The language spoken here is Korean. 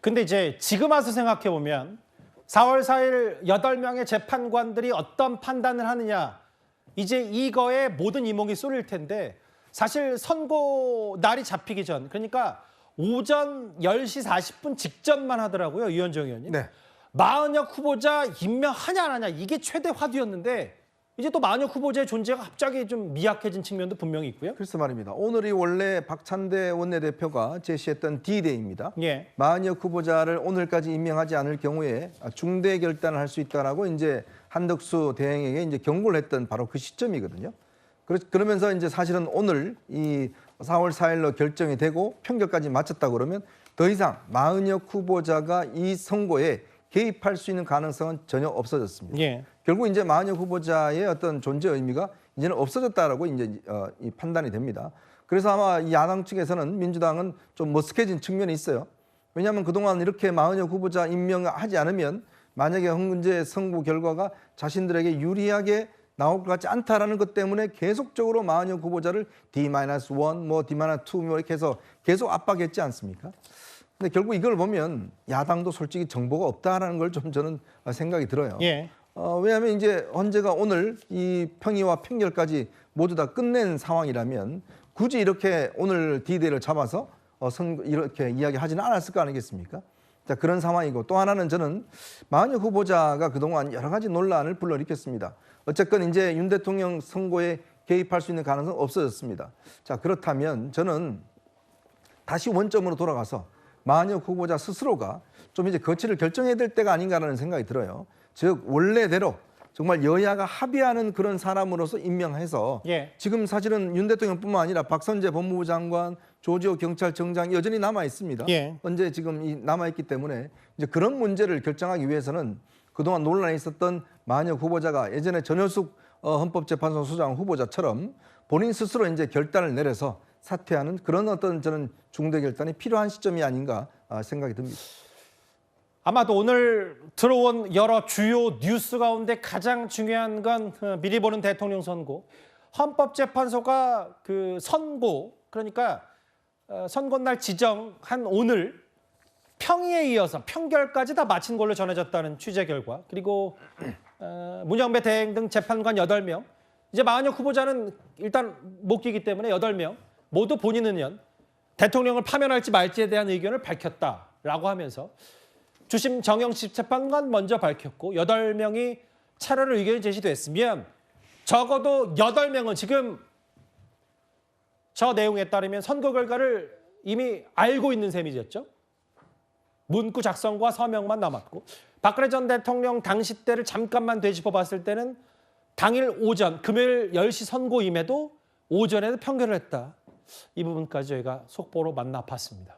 근데 이제 지금 와서 생각해 보면 4월 4일 8명의 재판관들이 어떤 판단을 하느냐, 이제 이거에 모든 이목이 쏠릴 텐데, 사실 선고 날이 잡히기 전, 그러니까 오전 10시 40분 직전만 하더라고요, 이현정 의원님. 네. 마은혁 후보자 임명하냐 안 하냐, 이게 최대 화두였는데 이제 또 마은혁 후보자의 존재가 갑자기 좀 미약해진 측면도 분명히 있고요. 글쎄 말입니다. 오늘이 원래 박찬대 원내대표가 제시했던 D-Day입니다. 예. 마은혁 후보자를 오늘까지 임명하지 않을 경우에 중대 결단을 할 수 있다라고 이제 한덕수 대행에게 이제 경고를 했던 바로 그 시점이거든요. 그러면서 이제 사실은 오늘 이 4월 4일로 결정이 되고 평결까지 마쳤다 그러면 더 이상 마은혁 후보자가 이 선거에 개입할 수 있는 가능성은 전혀 없어졌습니다. 예. 결국 이제 마은혁 후보자의 어떤 존재 의미가 이제는 없어졌다라고 이제 이 판단이 됩니다. 그래서 아마 이 야당 측에서는 민주당은 좀 머쓱해진 측면이 있어요. 왜냐하면 그동안 이렇게 마은혁 후보자 임명하지 않으면 만약에 현재 선거 결과가 자신들에게 유리하게 나올 것 같지 않다라는 것 때문에 계속적으로 마은혁 후보자를 D-1, 뭐 D-2 뭐 이렇게 해서 계속 압박했지 않습니까? 근데 결국 이걸 보면 야당도 솔직히 정보가 없다라는 걸 좀 저는 생각이 들어요. 예. 왜냐하면 이제 헌재가 오늘 이 평의와 평결까지 모두 다 끝낸 상황이라면 굳이 이렇게 오늘 D-Day를 잡아서 이렇게 이야기하지는 않았을 거 아니겠습니까? 자, 그런 상황이고, 또 하나는 저는 마은혁 후보자가 그동안 여러 가지 논란을 불러일으켰습니다. 어쨌건 이제 윤 대통령 선거에 개입할 수 있는 가능성은 없어졌습니다. 자, 그렇다면 저는 다시 원점으로 돌아가서 마은혁 후보자 스스로가 좀 이제 거취를 결정해야 될 때가 아닌가라는 생각이 들어요. 즉 원래대로 정말 여야가 합의하는 그런 사람으로서 임명해서 예. 지금 사실은 윤 대통령뿐만 아니라 박선재 법무부 장관, 조지호 경찰청장 여전히 남아 있습니다. 예. 현재 지금 남아 있기 때문에 이제 그런 문제를 결정하기 위해서는 그동안 논란이 있었던 마은혁 후보자가 예전에 전효숙 헌법재판소 소장 후보자처럼 본인 스스로 이제 결단을 내려서 사퇴하는 그런 어떤 저는 중대 결단이 필요한 시점이 아닌가 생각이 듭니다. 아마도 오늘 들어온 여러 주요 뉴스 가운데 가장 중요한 건 미리 보는 대통령 선고. 헌법재판소가 그 선고, 그러니까 선거날 지정한 오늘 평의에 이어서 평결까지 다 마친 걸로 전해졌다는 취재 결과. 그리고 문영배 대행 등 재판관 8명. 이제 마은혁 후보자는 일단 못 끼기 때문에 8명 모두 본인 의견, 대통령을 파면할지 말지에 대한 의견을 밝혔다라고 하면서 주심 정영식 재판관 먼저 밝혔고 8명이 차례로 의견이 제시됐으면 적어도 8명은 지금 저 내용에 따르면 선거 결과를 이미 알고 있는 셈이었죠. 문구 작성과 서명만 남았고, 박근혜 전 대통령 당시 때를 잠깐만 되짚어 봤을 때는 당일 오전 금요일 10시 선고임에도 오전에도 평결을 했다. 이 부분까지 저희가 속보로 만나 봤습니다.